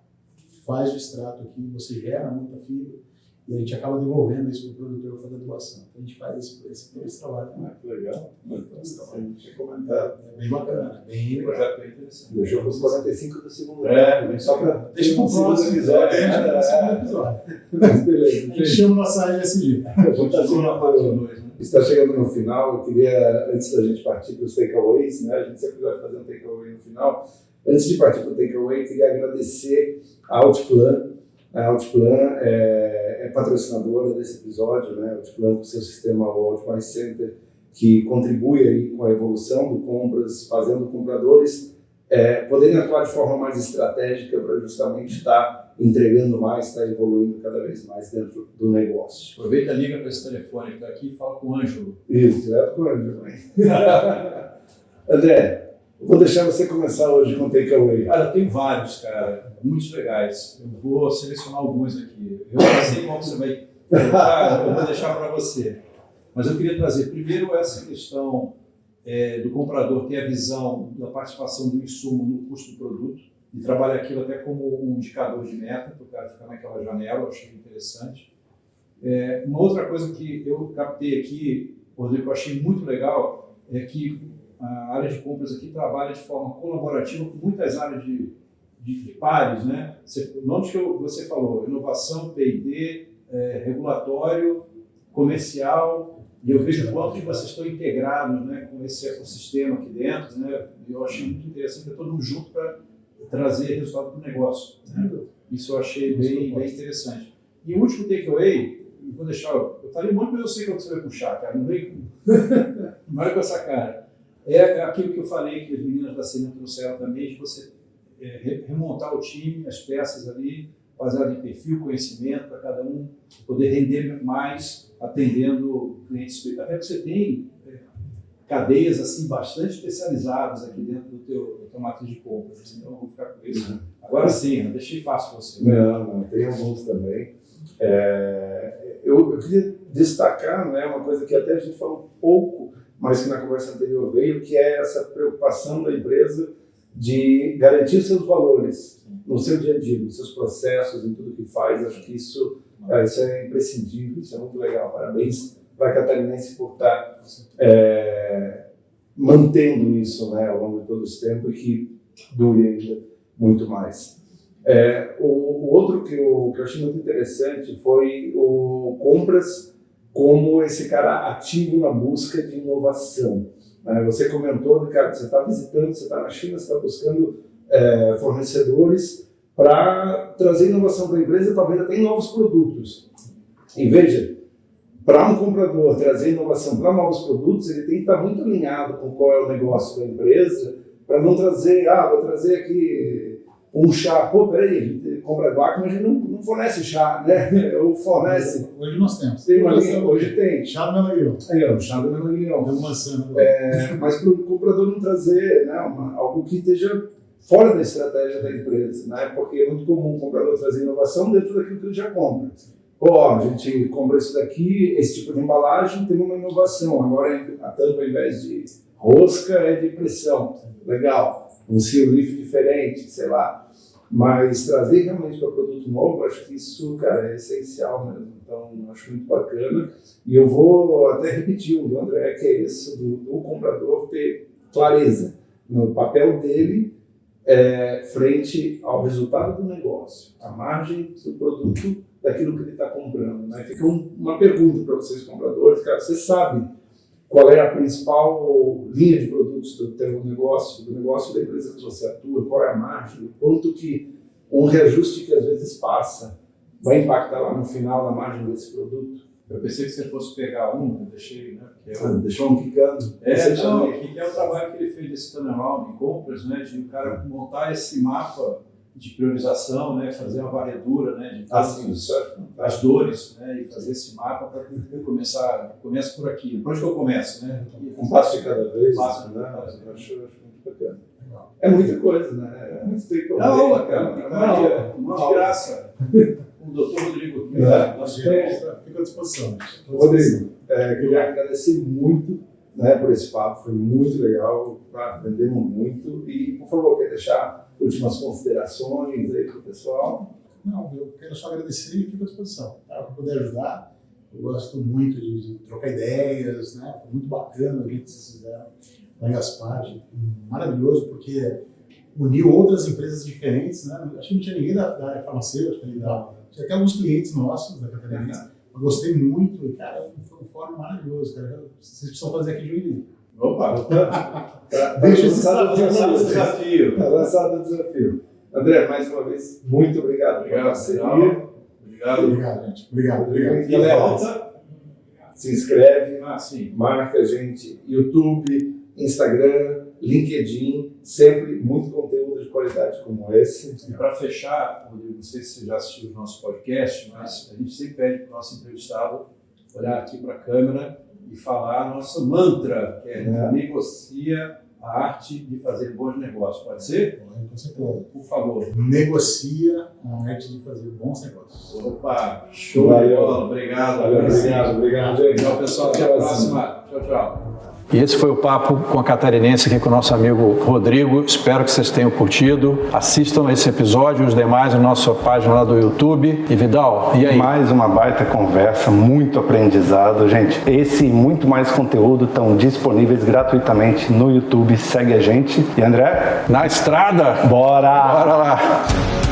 faz o extrato aqui, você gera muita fibra, e a gente acaba devolvendo isso para o produtor fazer a doação. Então a gente faz esse trabalho também. Que legal. Tinha comentado. É bem bacana, bem legal. Projeto bem interessante. Deixou para os 45 do segundo. Só para deixa para o próximo episódio. Beleza. A gente chama nossa LSG. Está chegando no final. Eu queria, antes da gente partir para os takeaways, né? A gente sempre vai fazer um takeaway no final. Antes de partir para o takeaway, queria agradecer a Outplan. A Outplan é patrocinadora desse episódio, né? A Outplan com seu sistema Outplan Center, que contribui aí com a evolução do compras, fazendo compradores poderem atuar de forma mais estratégica para justamente estar entregando mais, estar evoluindo cada vez mais dentro do negócio. Aproveita, liga para esse telefone que está aqui e fala com o Ângelo. Isso, direto com o Ângelo. André, vou deixar você começar hoje com o takeaway. Cara, eu tenho vários, cara, muitos legais. Eu vou selecionar alguns aqui. Eu não sei qual você vai colocar, eu vou deixar para você. Mas eu queria trazer primeiro essa questão do comprador ter a visão da participação do insumo no custo do produto e trabalhar aquilo até como um indicador de meta, para o cara ficar naquela janela, eu achei interessante. Uma outra coisa que eu captei aqui, Rodrigo, que eu achei muito legal, é que a área de compras aqui trabalha de forma colaborativa com muitas áreas de pares, né? O nome que você falou, inovação, P&D, regulatório, comercial, e eu vejo o quanto que vocês estão integrados, né, com esse ecossistema aqui dentro, né? Eu achei muito interessante ter todo mundo junto para trazer resultado para o negócio, né? Isso eu achei bem interessante. E o último takeaway, vou deixar, eu falei muito, mas eu sei quando você vai puxar, cara, não vai com essa cara. É aquilo que eu falei, que as meninas da Cimento trouxeram também, de você remontar o time, as peças ali, baseado em perfil, conhecimento, para cada um poder render mais atendendo clientes. Até que você tem cadeias assim, bastante especializadas aqui dentro da tua matriz de compras. Então, eu vou ficar com isso. Agora sim, eu deixei fácil para você. Não, tem alguns também. Eu queria destacar, né, uma coisa que até a gente falou pouco, mas que na conversa anterior veio, que é essa preocupação da empresa de garantir seus valores no seu dia a dia, nos seus processos, em tudo que faz. Acho que isso é imprescindível, isso é muito legal. Parabéns para a Catarinense por estar mantendo isso, né, ao longo de todo esse tempo e que dure ainda muito mais. O outro que eu achei muito interessante foi o compras como esse cara ativo na busca de inovação. Você comentou, cara, você está visitando, você está na China, você está buscando fornecedores para trazer inovação para a empresa, talvez até em novos produtos. E veja, para um comprador trazer inovação para novos produtos, ele tem que estar muito alinhado com qual é o negócio da empresa, para não trazer, vou trazer aqui um chá. Pô, peraí, a gente compra guaca, mas a gente não fornece chá, né? Ou fornece. Hoje nós temos. Hoje tem. Chá do Melanguião. O chá do Melanguião. Tem uma maçã. Mas para o comprador não trazer, né, algo que esteja fora da estratégia da empresa, né? Porque é muito comum o comprador trazer inovação dentro daquilo que ele já compra. A gente compra isso daqui, esse tipo de embalagem, tem uma inovação. Agora a tampa, ao invés de rosca, é de pressão. Legal. Um seal leaf diferente, sei lá. Mas trazer realmente para produto novo, acho que isso, cara, é essencial mesmo. Então, acho muito bacana. E eu vou até repetir o do André, que é isso, do comprador ter clareza no papel dele frente ao resultado do negócio, a margem do produto, daquilo que ele está comprando, né? Fica uma pergunta para vocês, compradores. Cara, você sabe qual é a principal linha de produtos do teu negócio, do negócio da empresa que você atua, qual é a margem, quanto que um reajuste que às vezes passa vai impactar lá no final na margem desse produto. Eu pensei que você fosse pegar um, eu deixei, né? Deixou um picando. Não, que é o trabalho que ele fez desse turnaround em compras, né? De o cara montar esse mapa de priorização, né? Fazer uma varredura, né? De as dores, né? E fazer esse mapa para começa por aqui. Por onde que eu começo, né? Um passo de cada vez. Um passo de cada né? vez. Eu acho muito bacana. É muita coisa, né? É muito tempo. É aula, cara. Uma de graça. O doutor Rodrigo aqui, nosso Fica à disposição. Rodrigo, queria agradecer muito, né, por esse papo, foi muito legal, aprendemos muito. E, por favor, quer deixar últimas considerações aí para o pessoal? Não, eu quero só agradecer e fico à disposição, tá? Para poder ajudar. Eu gosto muito de trocar ideias, né? Foi muito bacana o que vocês fizeram lá em Gaspar, maravilhoso, porque uniu outras empresas diferentes, né? Acho que não tinha ninguém da área farmacêutica ali, tinha até alguns clientes nossos da Catarinense. Eu gostei muito, e, cara, foi um fórum maravilhoso, cara. Vocês precisam fazer aqui de Joinville. Opa! Deixa o desafio. Está lançado o desafio. André, mais uma vez, muito obrigado pela parceria. Obrigado, gente. Obrigado. E volta, se inscreve, marca a gente, YouTube, Instagram, LinkedIn, sempre muito conteúdo de qualidade como esse. E para fechar, Rodrigo, não sei se você já assistiu o nosso podcast, mas a gente sempre pede para o nosso entrevistado olhar aqui para a câmera e falar a nossa mantra, que é negocia a arte de fazer bons negócios. Pode ser? Com certeza. Por favor. Negocia a arte de fazer bons negócios. Opa, show de bola. Obrigado. Obrigado, gente. Tchau, pessoal. Até a próxima. Tchau. E esse foi o papo com a catarinense aqui com o nosso amigo Rodrigo. Espero que vocês tenham curtido. Assistam esse episódio e os demais na nossa página lá do YouTube. E Vidal, e aí? Mais uma baita conversa, muito aprendizado. Gente, esse e muito mais conteúdo estão disponíveis gratuitamente no YouTube. Segue a gente. E André? Na estrada? Bora! Bora lá!